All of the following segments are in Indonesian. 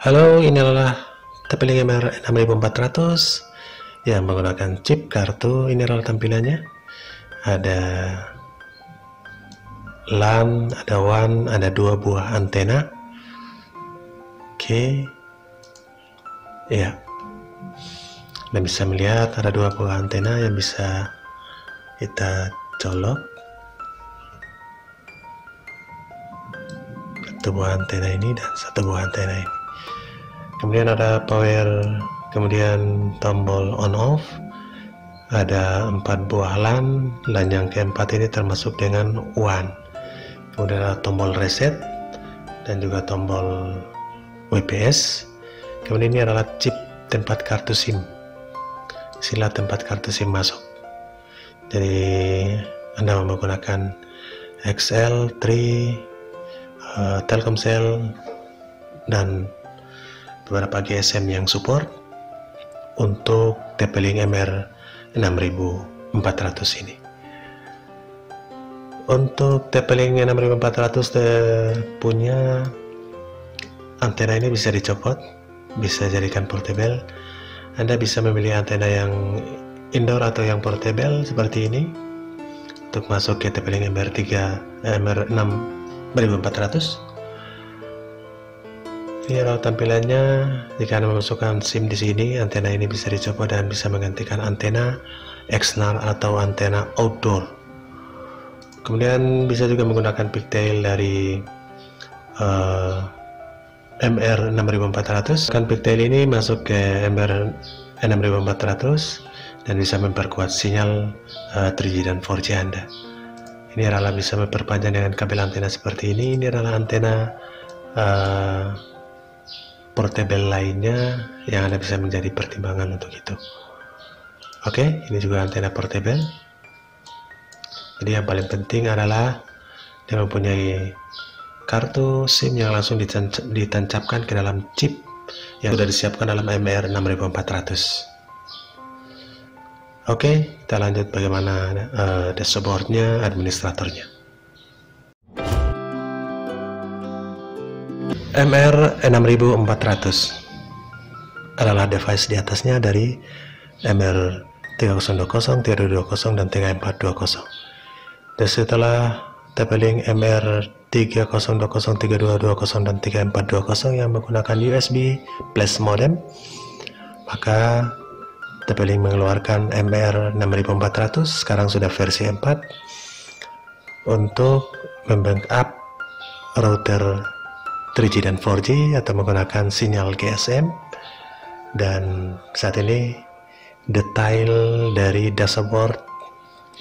Halo, ini adalah TP-Link MR 6400 yang menggunakan chip kartu. Ini adalah tampilannya. Ada LAN, ada WAN, ada 2 buah antena. Oke. Ya. Dan bisa melihat ada 2 buah antena yang bisa kita colok. Satu buah antena ini dan satu buah antena ini. Kemudian ada power, kemudian tombol on off, ada 4 buah LAN yang keempat ini termasuk dengan WAN. Kemudian ada tombol reset dan juga tombol WPS. Kemudian ini adalah chip tempat kartu SIM, sila tempat kartu SIM masuk. Jadi Anda menggunakan XL, 3, Telkomsel dan beberapa GSM yang support untuk TP-Link MR 6400 ini. Untuk TP-Link 6400 punya antena ini bisa dicopot, bisa jadikan portable. Anda bisa memilih antena yang indoor atau yang portable seperti ini untuk masuk ke TP-Link MR 6400. Ini adalah tampilannya. Jika Anda memasukkan SIM di sini, antena ini bisa dicopot dan bisa menggantikan antena external atau antena outdoor. Kemudian bisa juga menggunakan pigtail dari MR 6400. Pigtail ini masuk ke MR 6400 dan bisa memperkuat sinyal 3G dan 4G Anda. Ini adalah bisa memperpanjang dengan kabel antena seperti ini. Ini adalah antena portable lainnya yang Anda bisa menjadi pertimbangan untuk itu. Oke, ini juga antena portable. Jadi yang paling penting adalah dia mempunyai kartu SIM yang langsung ditancapkan ke dalam chip yang sudah disiapkan dalam MR 6400. Oke, kita lanjut bagaimana dashboardnya, administratornya. MR 6400 adalah device di atasnya dari MR 3020, 3220 dan 3420. Dan setelah TP-Link MR 3020, 3220 dan 3420 yang menggunakan USB plus modem, maka TP-Link mengeluarkan MR 6400, sekarang sudah versi 4, untuk membackup router 3G dan 4G atau menggunakan sinyal GSM. Dan saat ini detail dari dashboard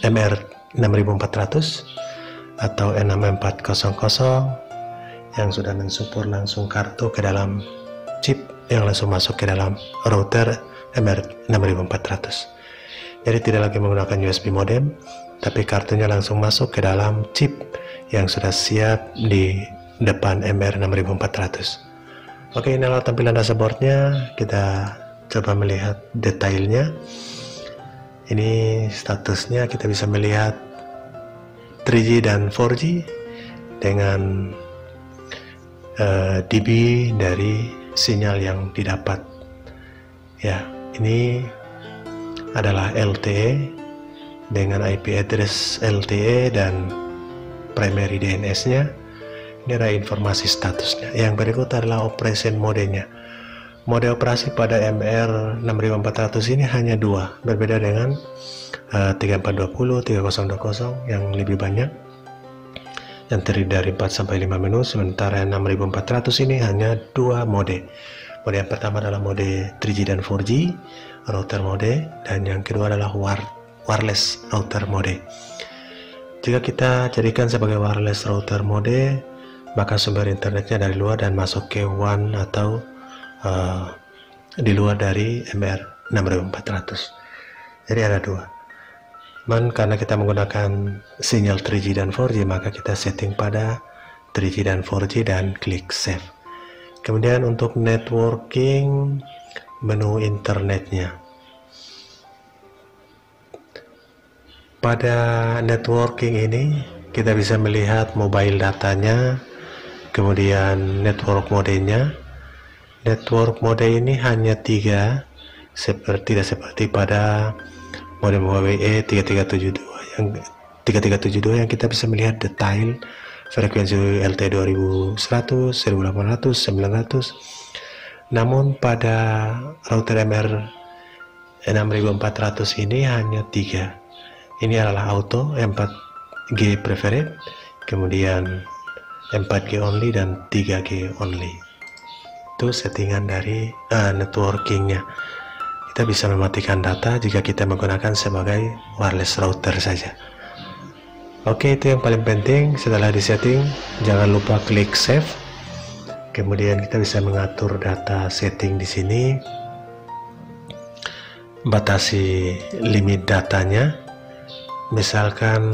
MR 6400 atau 6400 yang sudah mensupport langsung kartu ke dalam chip yang langsung masuk ke dalam router MR 6400. Jadi tidak lagi menggunakan USB modem, tapi kartunya langsung masuk ke dalam chip yang sudah siap di depan MR 6400. Oke, ini adalah tampilan dashboardnya. Kita coba melihat detailnya. Ini statusnya, kita bisa melihat 3G dan 4G dengan dB dari sinyal yang didapat. Ya, ini adalah LTE dengan IP address LTE dan primary DNS-nya. Ini adalah informasi statusnya. Yang berikut adalah operation modenya. Mode operasi pada MR 6400 ini hanya 2, berbeda dengan 3420, 3020 yang lebih banyak, yang terdiri dari 4 sampai 5 menu. Sementara 6400 ini hanya 2 mode. Mode yang pertama adalah mode 3G dan 4G router mode, dan yang kedua adalah wireless router mode. Jika kita jadikan sebagai wireless router mode, maka sumber internetnya dari luar dan masuk ke WAN atau di luar dari MR 6400. Jadi ada 2. Karena kita menggunakan sinyal 3G dan 4G, maka kita setting pada 3G dan 4G dan klik save. Kemudian untuk networking, menu internetnya. Pada networking ini kita bisa melihat mobile datanya, kemudian network modenya, network mode ini hanya 3, tidak seperti pada modem Huawei 3372 yang kita bisa melihat detail frekuensi LTE 2100, 1800, 900. Namun pada router MR 6400 ini hanya 3. Ini adalah auto, 4G preferred, kemudian 4G only dan 3G only. Itu settingan dari networkingnya. Kita bisa mematikan data jika kita menggunakan sebagai wireless router saja. Oke, itu yang paling penting. Setelah disetting, jangan lupa klik save. Kemudian kita bisa mengatur data setting di sini. Batasi limit datanya. Misalkan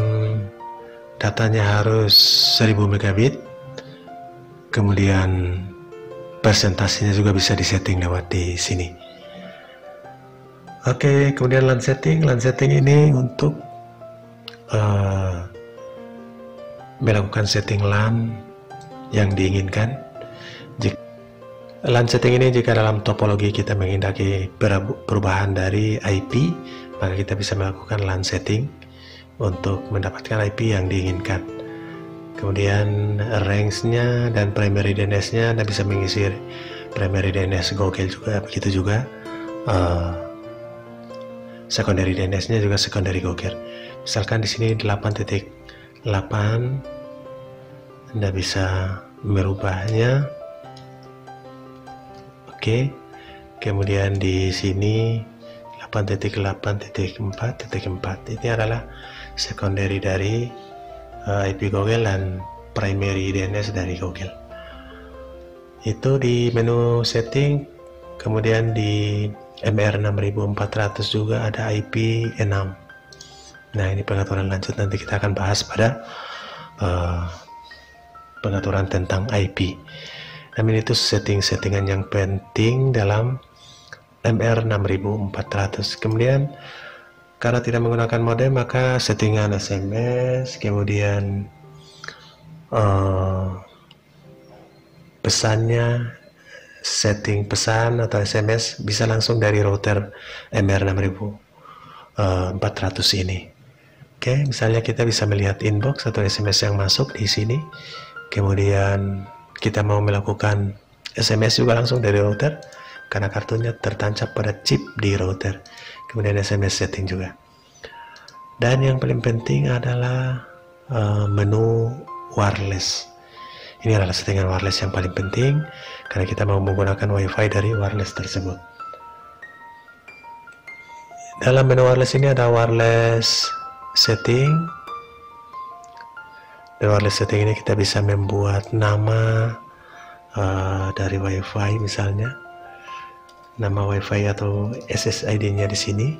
datanya harus 1000 megabit. Kemudian persentasenya juga bisa disetting lewat di sini. Oke, kemudian LAN setting. LAN setting ini untuk melakukan setting LAN yang diinginkan. LAN setting ini jika dalam topologi kita menghendaki perubahan dari IP, maka kita bisa melakukan LAN setting untuk mendapatkan IP yang diinginkan. Kemudian range-nya dan primary DNS-nya Anda bisa mengisi primary DNS Google juga, begitu juga secondary DNS-nya juga secondary Google. Misalkan di sini 8.8, Anda bisa merubahnya. Oke. Kemudian di sini 8.8.4.4 ini adalah secondary dari IP Google dan primary DNS dari Google. Itu di menu setting. Kemudian di MR 6400 juga ada IP 6. Nah, ini pengaturan lanjut, nanti kita akan bahas pada pengaturan tentang IP. Namun itu settingan yang penting dalam MR 6400. Kemudian karena tidak menggunakan modem, maka settingan SMS, kemudian pesannya, setting pesan atau SMS bisa langsung dari router MR 6400 ini. Oke, misalnya kita bisa melihat inbox atau SMS yang masuk di sini. Kemudian kita mau melakukan SMS juga langsung dari router karena kartunya tertancap pada chip di router. Kemudian SMS setting juga. Dan yang paling penting adalah menu wireless. Ini adalah settingan wireless yang paling penting karena kita mau menggunakan WiFi dari wireless tersebut. Dalam menu wireless ini ada wireless setting. Di wireless setting ini kita bisa membuat nama dari WiFi, misalnya nama WiFi atau SSID-nya di sini,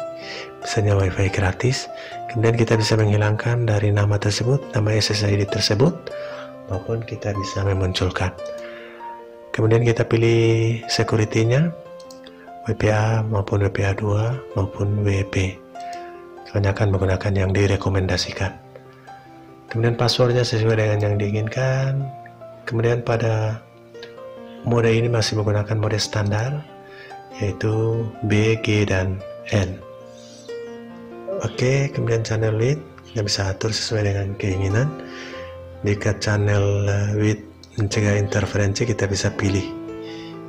misalnya WiFi gratis. Kemudian kita bisa menghilangkan dari nama tersebut, nama SSID tersebut, maupun kita bisa memunculkan. Kemudian kita pilih security-nya, WPA maupun WPA 2 maupun WP. Kebanyakan menggunakan yang direkomendasikan. Kemudian passwordnya sesuai dengan yang diinginkan. Kemudian pada mode ini masih menggunakan mode standar, yaitu B, G, dan N. Oke, kemudian channel width kita bisa atur sesuai dengan keinginan. Jika channel width mencegah interferensi, kita bisa pilih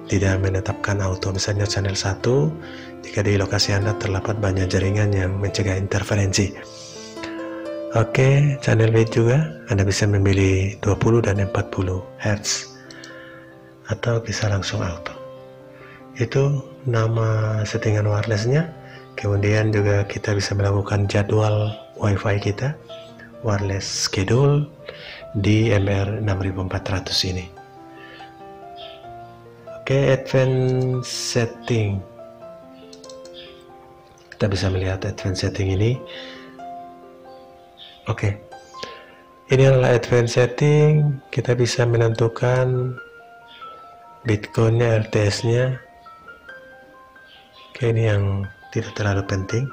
tidak menetapkan auto, misalnya channel 1 jika di lokasi Anda terdapat banyak jaringan yang mencegah interferensi. Oke, channel width juga Anda bisa memilih 20 dan 40 Hz atau bisa langsung auto. Itu nama settingan wirelessnya. Kemudian juga kita bisa melakukan jadwal WiFi kita, wireless schedule di MR 6400 ini. Oke, advanced setting. Kita bisa melihat advanced setting ini. Oke, ini adalah advanced setting. Kita bisa menentukan bitcoinnya, RTS-nya. Oke, ini yang tidak terlalu penting.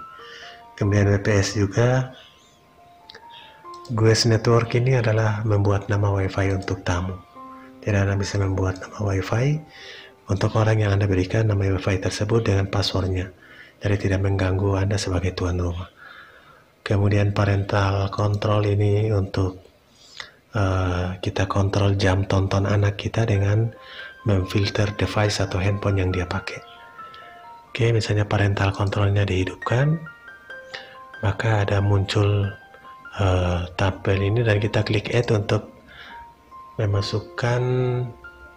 Kemudian WPS juga. GUES network ini adalah membuat nama WiFi untuk tamu. Jadi Anda bisa membuat nama WiFi untuk orang yang Anda berikan nama Wi-Fi tersebut dengan passwordnya, jadi tidak mengganggu Anda sebagai tuan rumah. Kemudian parental control ini untuk kita kontrol jam tonton anak kita dengan memfilter device atau handphone yang dia pakai. Oke, misalnya parental controlnya dihidupkan, maka ada muncul tabel ini dan kita klik add untuk memasukkan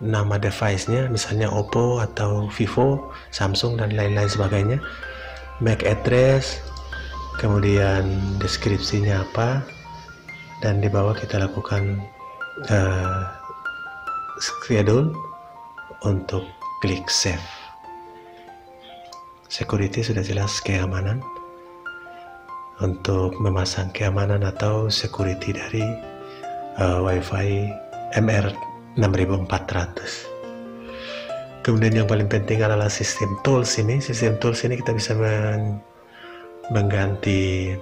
nama device-nya, misalnya Oppo atau Vivo, Samsung dan lain-lain sebagainya, MAC address, kemudian deskripsinya apa, dan di bawah kita lakukan schedule untuk klik save. Security sudah jelas, keamanan. Untuk memasang keamanan atau security dari Wi-Fi MR6400. Kemudian yang paling penting adalah sistem tools ini. Sistem tools ini kita bisa mengganti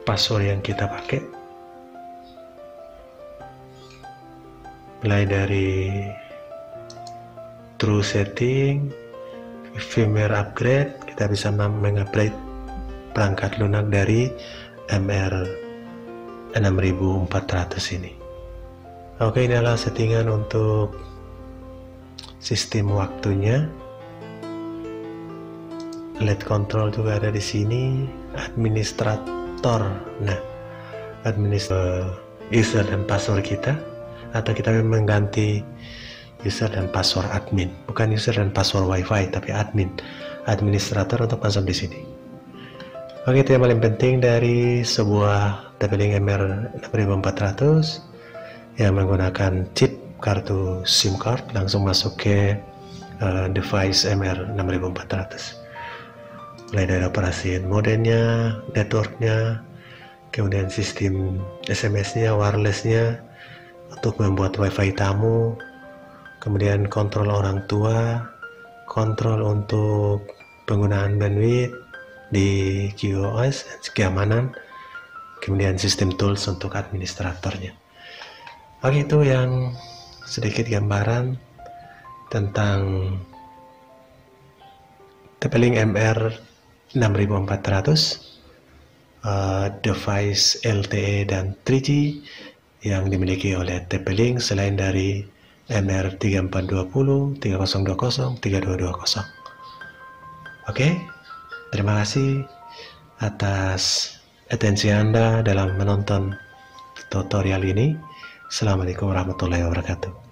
password yang kita pakai, mulai dari true setting, firmware upgrade. Kita bisa mengupgrade perangkat lunak dari MR6400 ini. Oke, ini adalah settingan untuk sistem waktunya. LED control juga ada di sini. Administrator. Nah, user dan password kita, atau kita mengganti user dan password admin, bukan user dan password Wi-Fi, tapi administrator untuk masuk di sini. Oke, itu yang paling penting dari sebuah TP-Link MR6400 yang menggunakan chip kartu SIM card langsung masuk ke device MR6400. Mulai dari operasi modemnya, networknya, kemudian sistem SMS-nya, wireless-nya untuk membuat Wi-Fi tamu, kemudian kontrol orang tua, kontrol untuk penggunaan bandwidth di QoS, keamanan, kemudian sistem tools untuk administratornya. Oke, itu yang sedikit gambaran tentang TP-Link MR6400, device LTE dan 3G yang dimiliki oleh TP-Link selain dari MR3420, 3020, 3220. Oke, terima kasih atas atensi Anda dalam menonton tutorial ini. Assalamualaikum warahmatullahi wabarakatuh.